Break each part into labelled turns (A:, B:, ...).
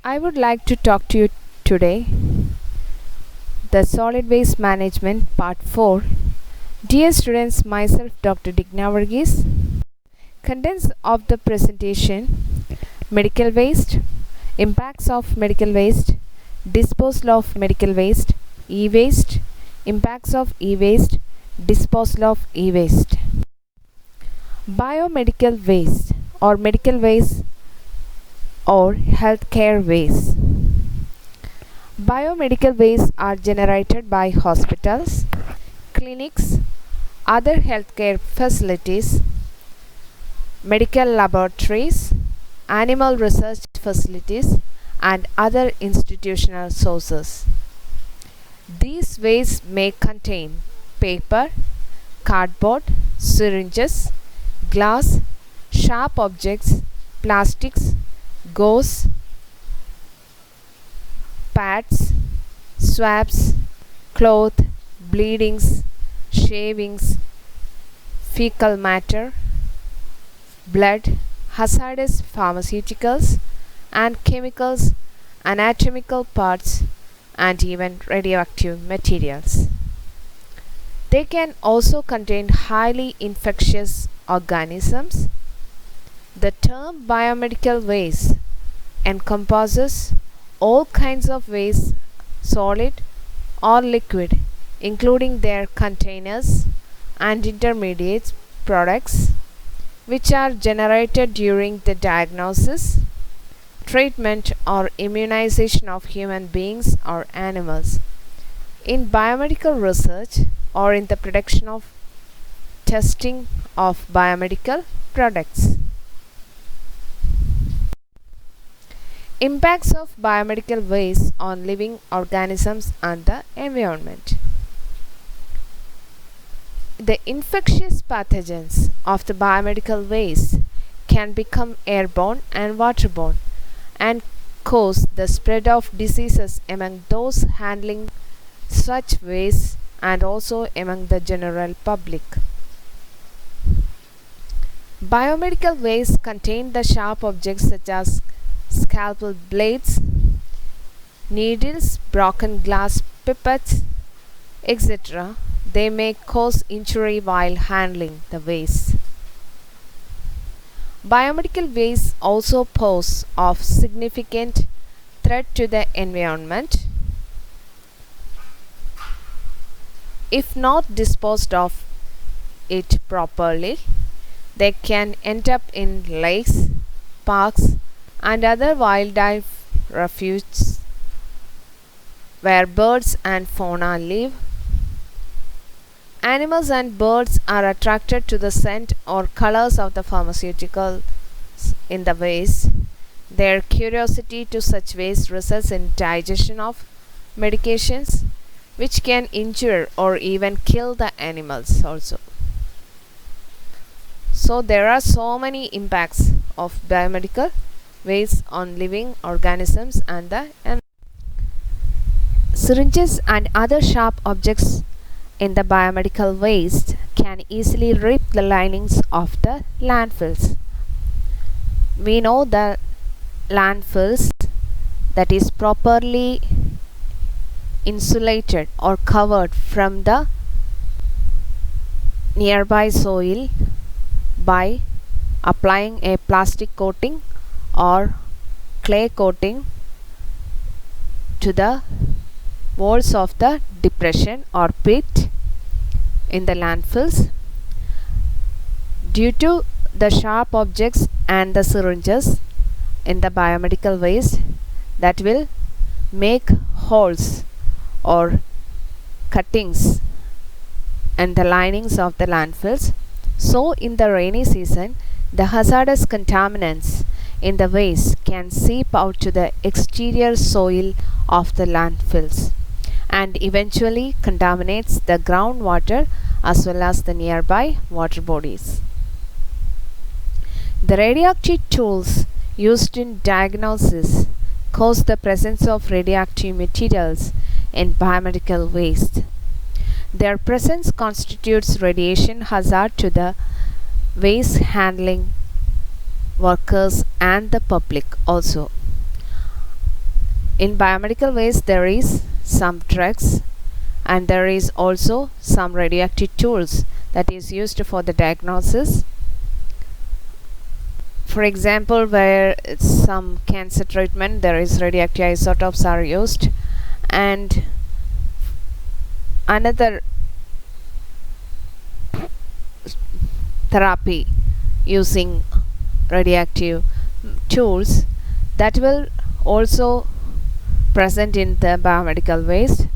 A: I would like to talk to you today the solid waste management part 4. Dear students, myself Dr. Digna Varghese. Contents of the presentation: medical waste, impacts of medical waste, disposal of medical waste, e-waste, impacts of e-waste, disposal of e-waste. Biomedical waste or medical waste or healthcare waste. Biomedical waste are generated by hospitals, clinics, other healthcare facilities, medical laboratories, animal research facilities, and other institutional sources. These wastes may contain paper, cardboard, syringes, glass, sharp objects, plastics, gauze, pads, swabs, cloth, bleedings, shavings, fecal matter, blood, hazardous pharmaceuticals and chemicals, anatomical parts, and even radioactive materials. They can also contain highly infectious organisms. The term biomedical waste encompasses all kinds of waste, solid or liquid, including their containers and intermediate products, which are generated during the diagnosis, treatment, or immunization of human beings or animals, in biomedical research, or in the production of testing of biomedical products. Impacts of biomedical waste on living organisms and the environment. The infectious pathogens of the biomedical waste can become airborne and waterborne and cause the spread of diseases among those handling such waste and also among the general public. Biomedical waste contain the sharp objects such as scalpel blades, needles, broken glass pipettes, etc. They may cause injury while handling the waste. Biomedical waste also pose of significant threat to the environment. If not disposed of it properly, they can end up in lakes, parks, and other wildlife refuges where birds and fauna live. Animals and birds are attracted to the scent or colors of the pharmaceuticals in the waste. Their curiosity to such waste results in digestion of medications, which can injure or even kill the animals also. So there are so many impacts of biomedical waste on living organisms and the environment. Syringes and other sharp objects in the biomedical waste can easily rip the linings of the landfills. We know the landfills that is properly insulated or covered from the nearby soil by applying a plastic coating or clay coating to the walls of the depression or pit in the landfills. Due to the sharp objects and the syringes in the biomedical waste that will make holes or cuttings in the linings of the landfills. So in the rainy season, the hazardous contaminants in the waste can seep out to the exterior soil of the landfills and eventually contaminates the groundwater as well as the nearby water bodies. The radioactive tools used in diagnosis cause the presence of radioactive materials in biomedical waste. Their presence constitutes radiation hazard to the waste handling workers and the public also. In biomedical waste there is some drugs and there is also some radioactive tools that is used for the diagnosis. For example, where it's some cancer treatment, there is radioactive isotopes are used, and another therapy using radioactive tools that will also present in the biomedical waste.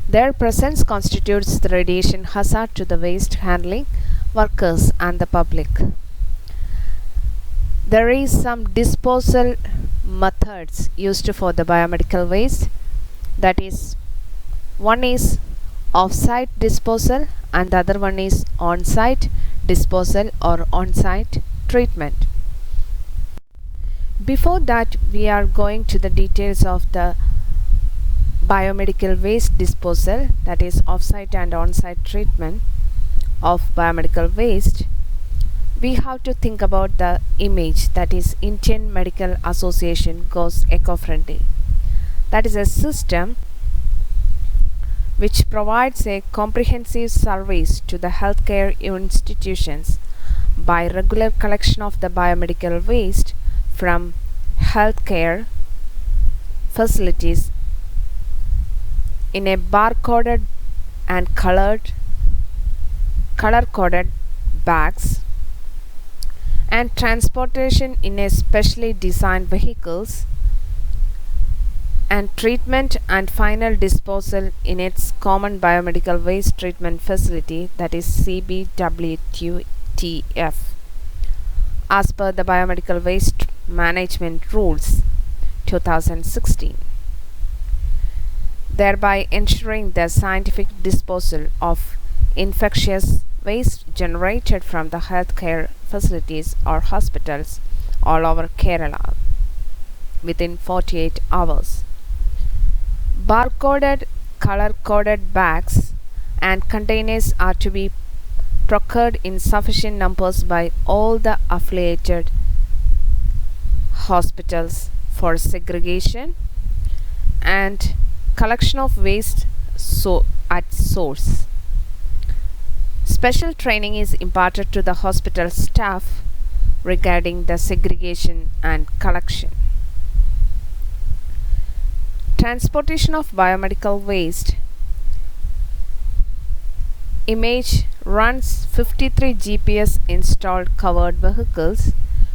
A: Their presence constitutes the radiation hazard to the waste handling workers and the public. There is some disposal methods used for the biomedical waste, that is, one is off-site disposal and the other one is on-site disposal or on-site treatment. Before that, we are going to the details of the biomedical waste disposal, that is off-site and on-site treatment of biomedical waste. We have to think about the image, that is Indian Medical Association goes eco-friendly. That is a system which provides a comprehensive service to the healthcare institutions by regular collection of the biomedical waste from healthcare facilities in a barcoded and color-coded bags and transportation in a specially designed vehicles and treatment and final disposal in its common biomedical waste treatment facility, that is CBWTF, as per the Biomedical Waste Management Rules 2016, thereby ensuring the scientific disposal of infectious waste generated from the healthcare facilities or hospitals all over Kerala within 48 hours. Barcoded, color-coded bags and containers are to be procured in sufficient numbers by all the affiliated hospitals for segregation and collection of waste at source. Special training is imparted to the hospital staff regarding the segregation and collection. Transportation of biomedical waste. Image runs 53 GPS installed covered vehicles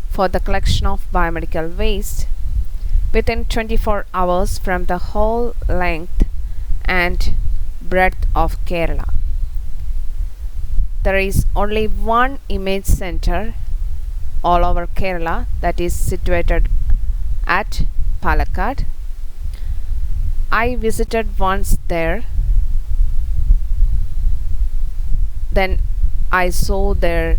A: for the collection of biomedical waste within 24 hours from the whole length and breadth of Kerala. There is only one image center all over Kerala, that is situated at Palakkad. I visited once there. Then I saw there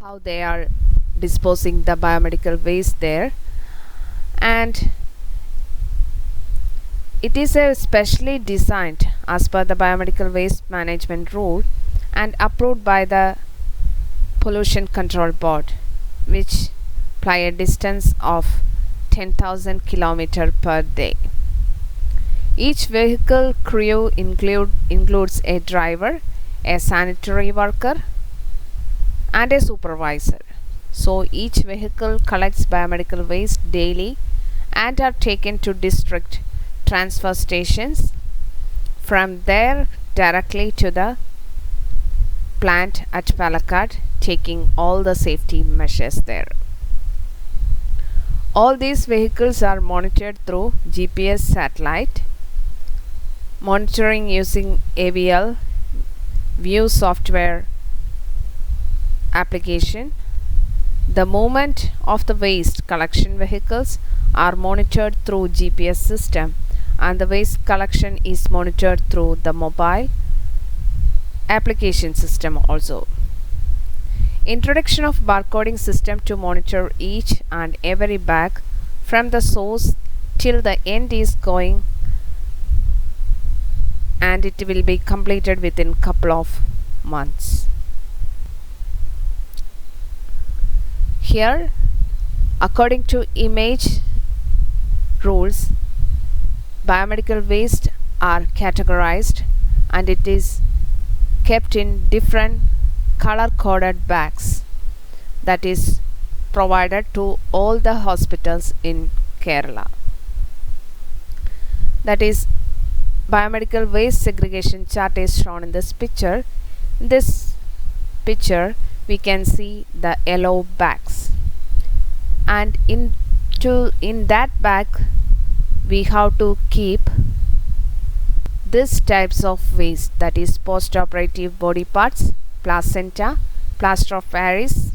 A: how they are disposing the biomedical waste there, and it is a specially designed as per the Biomedical Waste Management Rule and approved by the Pollution Control Board, which fly a distance of 10,000 km per day. Each vehicle crew includes a driver, a sanitary worker and a supervisor. So each vehicle collects biomedical waste daily and are taken to district transfer stations, from there directly to the plant at Palakkad, taking all the safety measures there. All these vehicles are monitored through GPS satellite monitoring using AVL View software application. The movement of the waste collection vehicles are monitored through GPS system, and the waste collection is monitored through the mobile application system also. Introduction of barcoding system to monitor each and every bag from the source till the end is going, and it will be completed within couple of months. Here According to image rules, biomedical waste are categorized and it is kept in different color coded bags that is provided to all the hospitals in Kerala. That is, biomedical waste segregation chart is shown in this picture. In this picture we can see the yellow bags, and in that bag we have to keep these types of waste, that is post-operative body parts, placenta, plaster of Paris,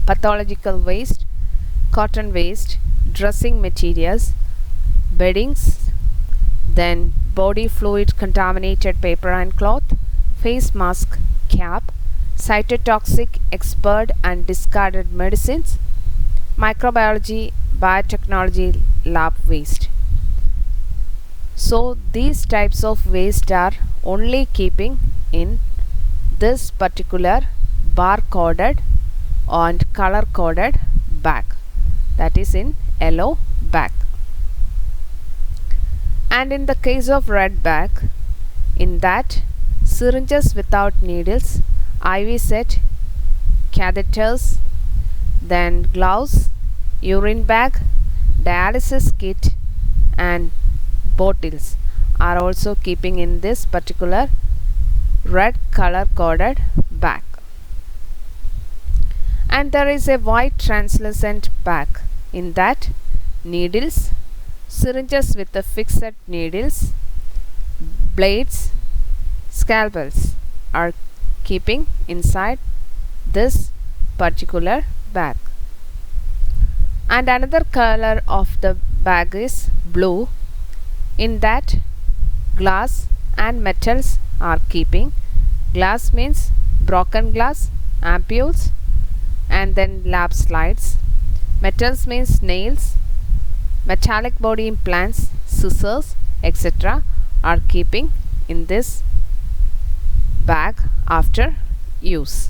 A: pathological waste, cotton waste, dressing materials, beddings, then body fluid contaminated paper and cloth, face mask, cap, cytotoxic, expired and discarded medicines, microbiology, biotechnology lab waste. So these types of waste are only keeping in this particular bar-coded and color-coded bag, that is in yellow bag. And in the case of red bag, in that syringes without needles, IV set, catheters, then gloves, urine bag, dialysis kit and bottles are also keeping in this particular red color coded bag. And there is a white translucent bag. In that, needles, syringes with the fixed needles, blades, scalpels are keeping inside this particular bag. And another color of the bag is blue. In that, glass and metals are keeping. Glass means broken glass, ampoules, and then lab slides. Metals means nails, metallic body implants, scissors, etc. are keeping in this bag after use.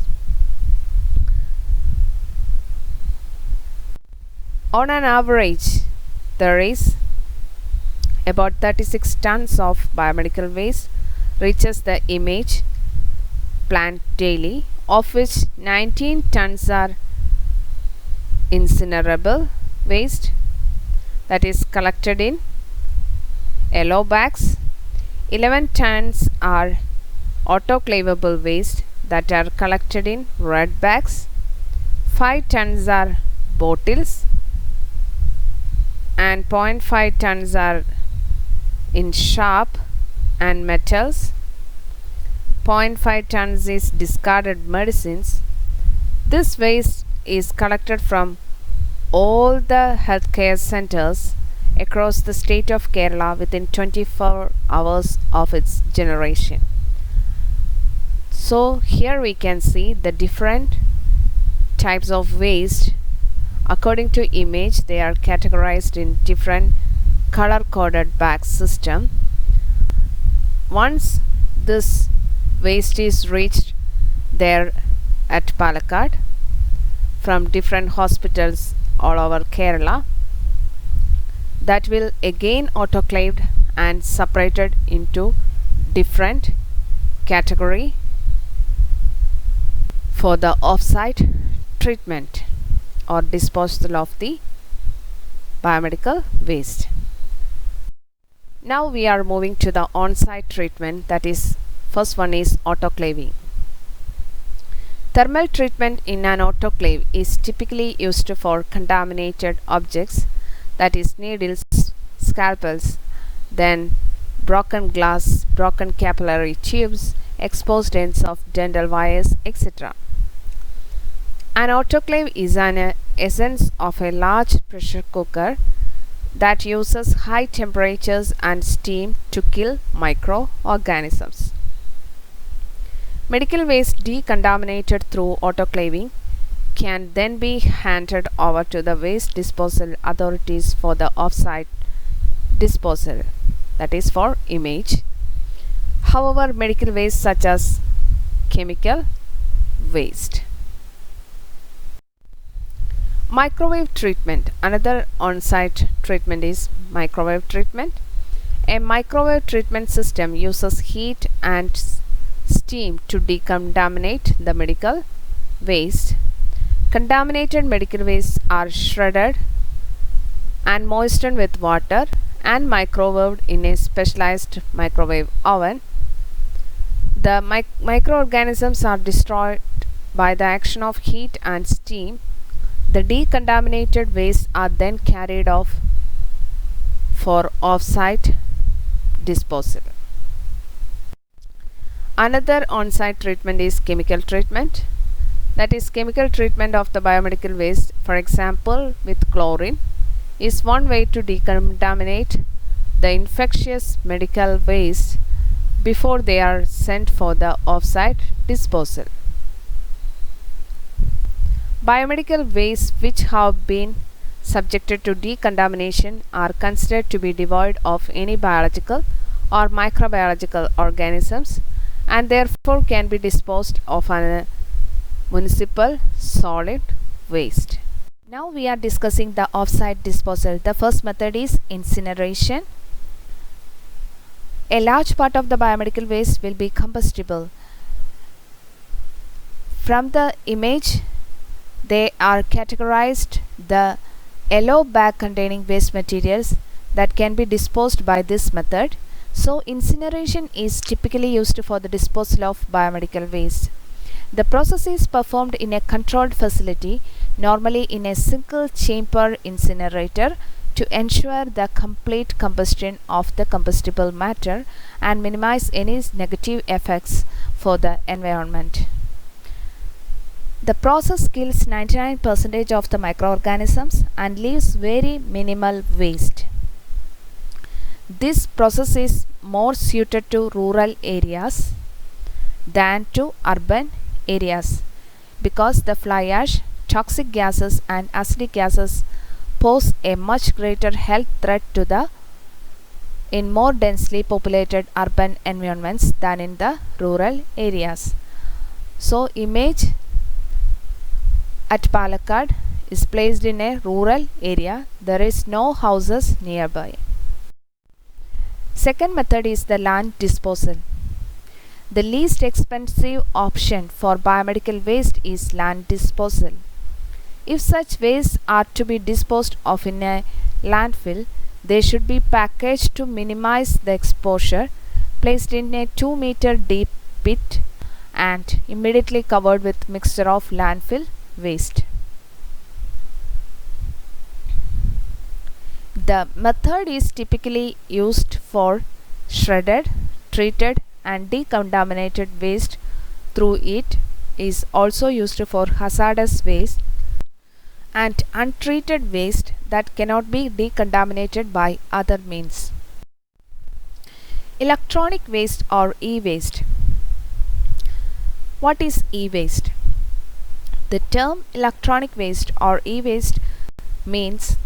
A: On an average, there is about 36 tons of biomedical waste reaches the image plant daily, of which 19 tons are incinerable waste, that is collected in yellow bags. 11 tons are autoclavable waste that are collected in red bags. 5 tons are bottles and 0.5 tons are in sharp and metals. 0.5 tons is discarded medicines. This waste is collected from all the healthcare centers across the state of Kerala within 24 hours of its generation. So here we can see the different types of waste. According to image, they are categorized in different color coded bag system. Once this waste is reached there at Palakkad from different hospitals all over Kerala, that will again autoclaved and separated into different category for the off-site treatment or disposal of the biomedical waste. Now we are moving to the on-site treatment, that is, first one is autoclaving. Thermal treatment in an autoclave is typically used for contaminated objects, that is needles, scalpels, then broken glass, broken capillary tubes, exposed ends of dental wires, etc. An autoclave is an essence of a large pressure cooker that uses high temperatures and steam to kill microorganisms. Medical waste decontaminated through autoclaving can then be handed over to the waste disposal authorities for the off-site disposal, that is for image. However, medical waste such as chemical waste. Microwave treatment. Another on-site treatment is microwave treatment. A microwave treatment system uses heat and steam to decontaminate the medical waste. Contaminated medical wastes are shredded and moistened with water and microwaved in a specialized microwave oven. The microorganisms are destroyed by the action of heat and steam. The decontaminated wastes are then carried off for off-site disposal. Another on-site treatment is chemical treatment. That is, chemical treatment of the biomedical waste, for example with chlorine, is one way to decontaminate the infectious medical waste before they are sent for the off-site disposal. Biomedical wastes which have been subjected to decontamination are considered to be devoid of any biological or microbiological organisms and therefore can be disposed of on a municipal solid waste. Now we are discussing the off-site disposal. The first method is incineration. A large part of the biomedical waste will be combustible. From the image, they are categorized the yellow bag containing waste materials that can be disposed by this method. So incineration is typically used for the disposal of biomedical waste. The process is performed in a controlled facility, normally in a single chamber incinerator, to ensure the complete combustion of the combustible matter and minimize any negative effects for the environment. The process kills 99% of the microorganisms and leaves very minimal waste. This process is more suited to rural areas than to urban areas because the fly ash, toxic gases and acidic gases pose a much greater health threat to the in more densely populated urban environments than in the rural areas. So image at Palakkad is placed in a rural area. There is no houses nearby. Second method is the land disposal. The least expensive option for biomedical waste is land disposal. If such waste are to be disposed of in a landfill, they should be packaged to minimize the exposure, placed in a 2-meter deep pit and immediately covered with mixture of landfill waste. The method is typically used for shredded, treated and decontaminated waste. Through it is also used for hazardous waste and untreated waste that cannot be decontaminated by other means. Electronic waste or e-waste. What is e-waste? The term electronic waste or e-waste means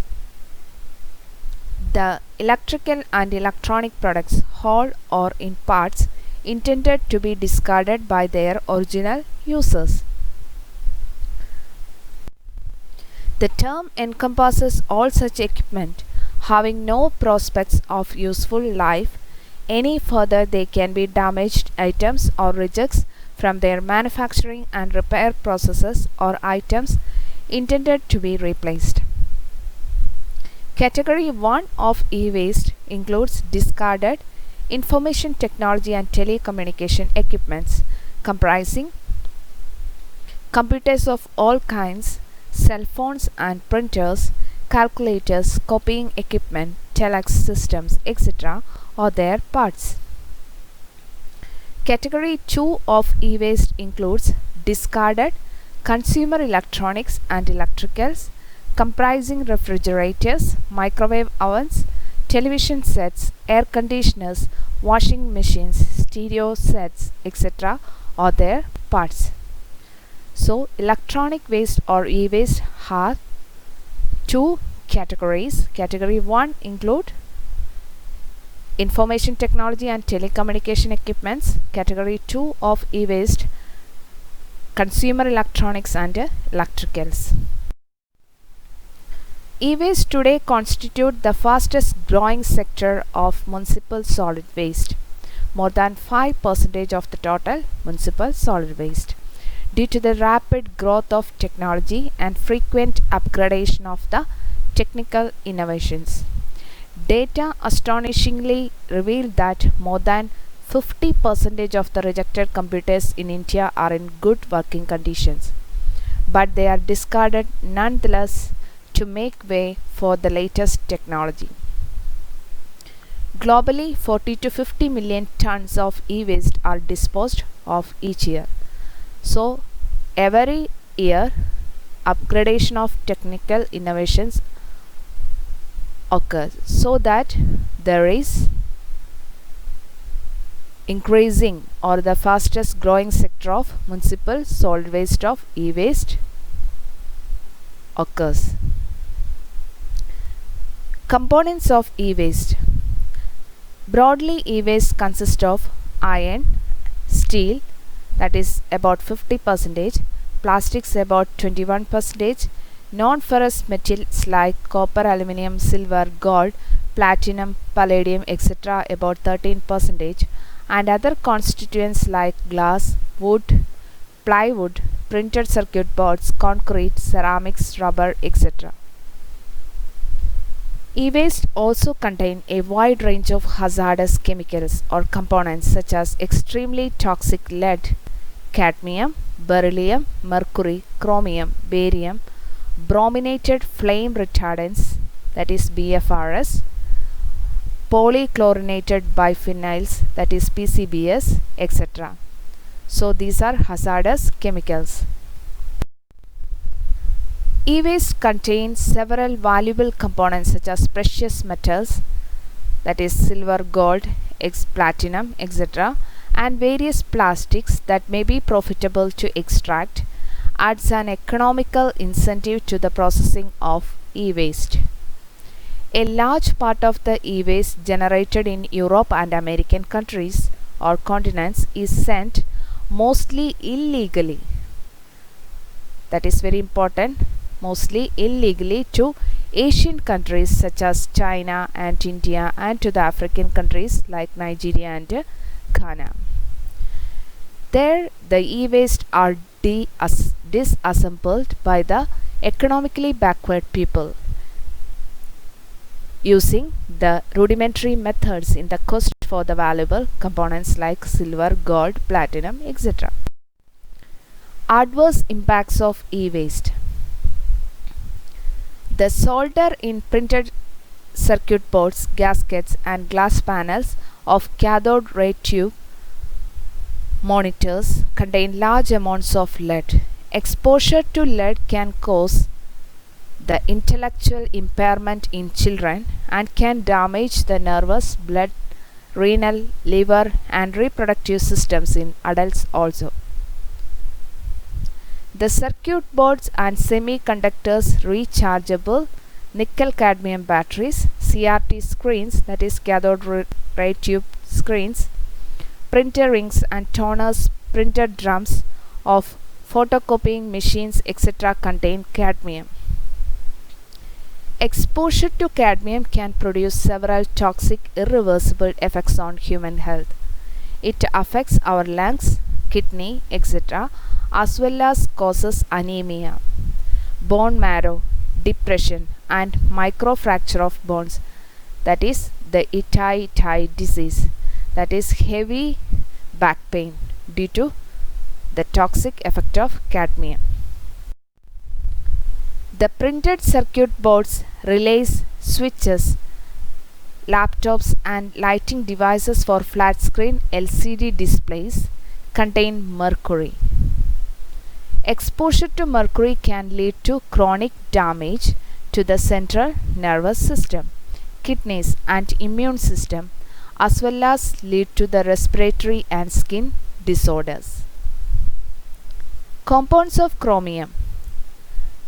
A: the electrical and electronic products, whole or in parts, intended to be discarded by their original users. The term encompasses all such equipment having no prospects of useful life any further. They can be damaged items or rejects from their manufacturing and repair processes or items intended to be replaced. Category 1 of e-waste includes discarded information technology and telecommunication equipments comprising computers of all kinds, cell phones and printers, calculators, copying equipment, telex systems, etc. or their parts. Category 2 of e-waste includes discarded consumer electronics and electricals comprising refrigerators, microwave ovens, television sets, air conditioners, washing machines, stereo sets, etc. or their parts. So electronic waste or e-waste have two categories. Category 1 include information technology and telecommunication equipments. Category 2 of e-waste, consumer electronics and electricals. E-waste today constitute the fastest growing sector of municipal solid waste, more than 5% of the total municipal solid waste, due to the rapid growth of technology and frequent upgradation of the technical innovations. Data astonishingly revealed that more than 50% of the rejected computers in India are in good working conditions, but they are discarded nonetheless to make way for the latest technology. Globally, 40 to 50 million tons of e-waste are disposed of each year. So, every year, upgradation of technical innovations occurs so that there is increasing or the fastest growing sector of municipal solid waste of e-waste occurs. Components of e-waste. Broadly, e-waste consists of iron, steel, that is about 50%, plastics about 21%, non-ferrous metals like copper, aluminium, silver, gold, platinum, palladium, etc. about 13%, and other constituents like glass, wood, plywood, printed circuit boards, concrete, ceramics, rubber, etc. E-waste also contain a wide range of hazardous chemicals or components such as extremely toxic lead, cadmium, beryllium, mercury, chromium, barium, brominated flame retardants, that is BFRs, polychlorinated biphenyls, that is PCBs, etc. So these are hazardous chemicals. E-waste contains several valuable components such as precious metals, that is silver, gold, platinum, etc., and various plastics that may be profitable to extract, adds an economical incentive to the processing of e-waste. A large part of the e-waste generated in Europe and American countries or continents is sent mostly illegally. That is very important. Mostly illegally to Asian countries such as China and India, and to the African countries like Nigeria and Ghana. There, the e-waste are disassembled by the economically backward people using the rudimentary methods in the quest for the valuable components like silver, gold, platinum, etc. Adverse impacts of e-waste. The solder in printed circuit boards, gaskets, and glass panels of cathode ray tube monitors contain large amounts of lead. Exposure to lead can cause the intellectual impairment in children and can damage the nervous, blood, renal, liver, and reproductive systems in adults also. The circuit boards and semiconductors, rechargeable nickel cadmium batteries, CRT screens, that is cathode ray tube screens, printer rings and toners, printer drums of photocopying machines, etc. contain cadmium. Exposure to cadmium can produce several toxic irreversible effects on human health. It affects our lungs, kidney, etc., as well as causes anemia, bone marrow, depression, and microfracture of bones, that is the Itai disease, that is heavy back pain due to the toxic effect of cadmium. The printed circuit boards, relays, switches, laptops, and lighting devices for flat screen LCD displays contain mercury. Exposure to mercury can lead to chronic damage to the central nervous system, kidneys, and immune system, as well as lead to the respiratory and skin disorders. Compounds of chromium,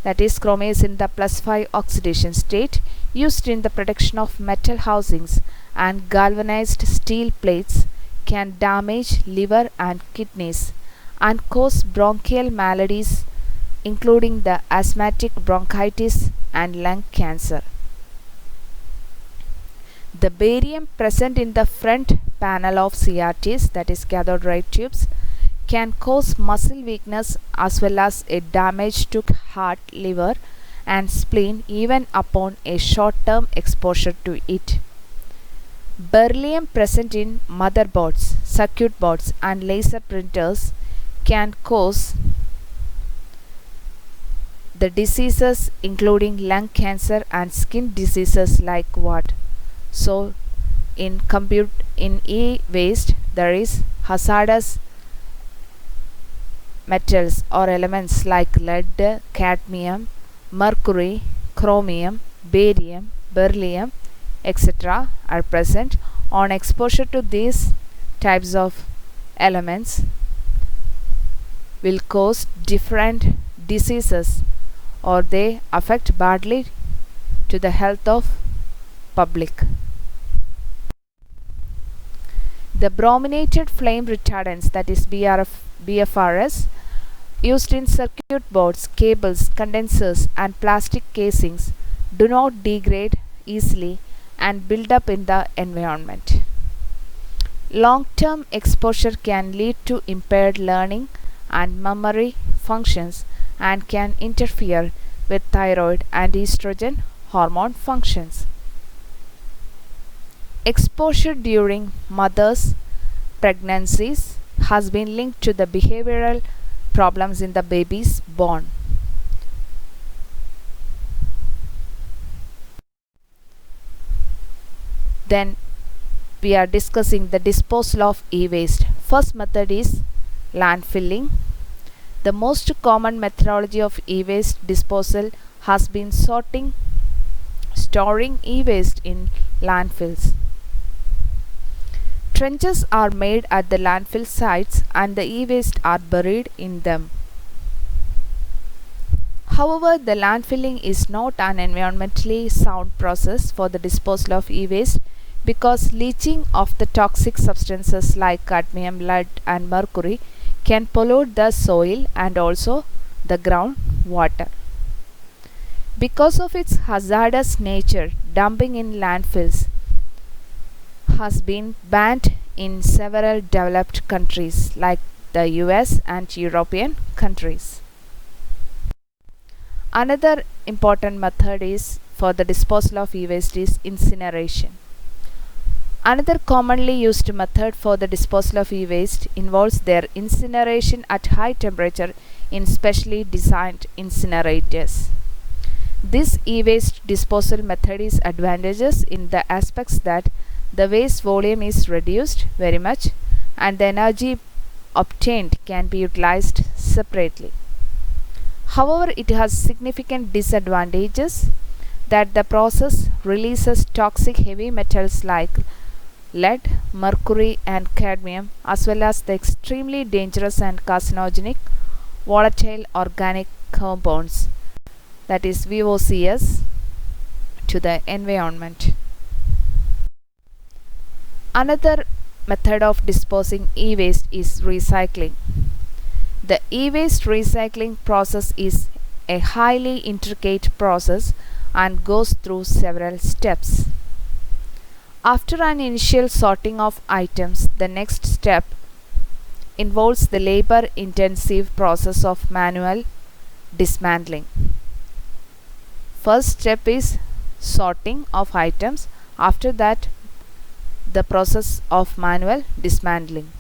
A: that is chromium is in the +5 oxidation state, used in the production of metal housings and galvanized steel plates, can damage liver and kidneys and cause bronchial maladies including the asthmatic bronchitis and lung cancer. The barium present in the front panel of CRTs, that is cathode ray tubes, can cause muscle weakness as well as a damage to heart, liver and spleen even upon a short-term exposure to it. Beryllium present in motherboards, circuit boards and laser printers can cause the diseases including lung cancer and skin diseases like what? So in e-waste there is hazardous metals or elements like lead, cadmium, mercury, chromium, barium, beryllium, etc. are present. On exposure to these types of elements will cause different diseases or they affect badly to the health of public. The brominated flame retardants, that is BFRs, used in circuit boards, cables, condensers and plastic casings do not degrade easily and build up in the environment. Long-term exposure can lead to impaired learning and memory functions and can interfere with thyroid and estrogen hormone functions. Exposure during mothers' pregnancies has been linked to the behavioral problems in the babies born. Then we are discussing the disposal of e-waste. First method is landfilling. The most common methodology of e-waste disposal has been storing e-waste in landfills. Trenches are made at the landfill sites and the e-waste are buried in them. However, the landfilling is not an environmentally sound process for the disposal of e-waste because leaching of the toxic substances like cadmium, lead and mercury can pollute the soil and also the groundwater. Because of its hazardous nature, dumping in landfills has been banned in several developed countries like the US and European countries. Another important method is for the disposal of e-waste is incineration. Another commonly used method for the disposal of e-waste involves their incineration at high temperature in specially designed incinerators. This e-waste disposal method is advantageous in the aspects that the waste volume is reduced very much and the energy obtained can be utilized separately. However, it has significant disadvantages that the process releases toxic heavy metals like lead, mercury and cadmium as well as the extremely dangerous and carcinogenic volatile organic compounds, that is VOCs, to the environment. Another method of disposing e-waste is recycling. The e-waste recycling process is a highly intricate process and goes through several steps. After an initial sorting of items, the next step involves the labor-intensive process of manual dismantling. First step is sorting of items. After that, the process of manual dismantling.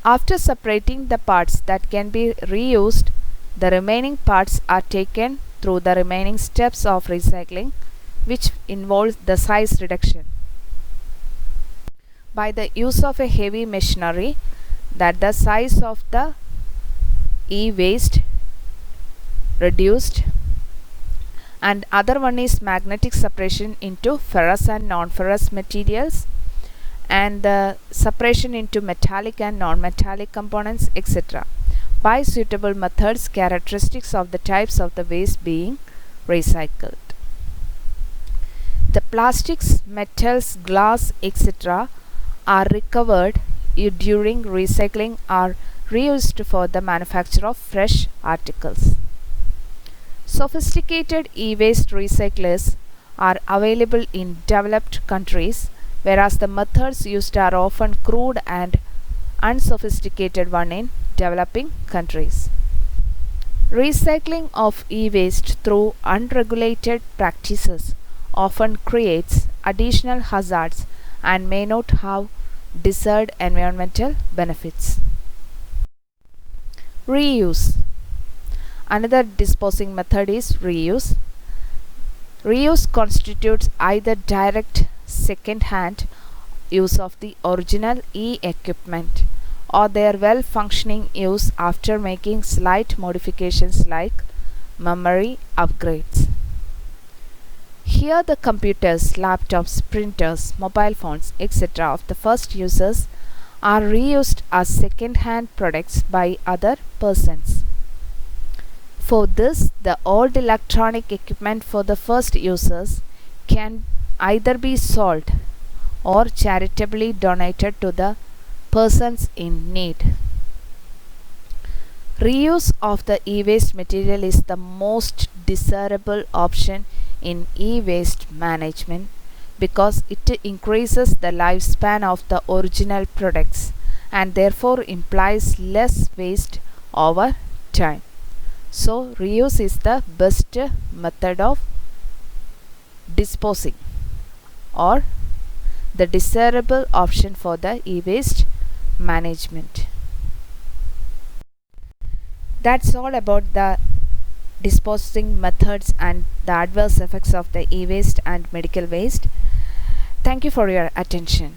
A: After separating the parts that can be reused, the remaining parts are taken through the remaining steps of recycling, which involves the size reduction. By the use of a heavy machinery, that the size of the e-waste reduced, and other one is magnetic separation into ferrous and non-ferrous materials and the separation into metallic and non-metallic components, etc. by suitable methods characteristics of the types of the waste being recycled. The plastics, metals, glass, etc. are recovered during recycling are reused for the manufacture of fresh articles. Sophisticated e-waste recyclers are available in developed countries, whereas the methods used are often crude and unsophisticated one in developing countries. Recycling of e-waste through unregulated practices often creates additional hazards and may not have desired environmental benefits. Reuse. Another disposing method is reuse. Reuse constitutes either direct second-hand use of the original e-equipment or their well-functioning use after making slight modifications like memory upgrades. Here the computers, laptops, printers, mobile phones, etc. of the first users are reused as second-hand products by other persons. For this, the old electronic equipment for the first users can either be sold or charitably donated to the persons in need. Reuse of the e-waste material is the most desirable option in e-waste management because it increases the lifespan of the original products and therefore implies less waste over time. So reuse is the best method of disposing or the desirable option for the e-waste management. That's all about the disposing methods and the adverse effects of the e-waste and medical waste. Thank you for your attention.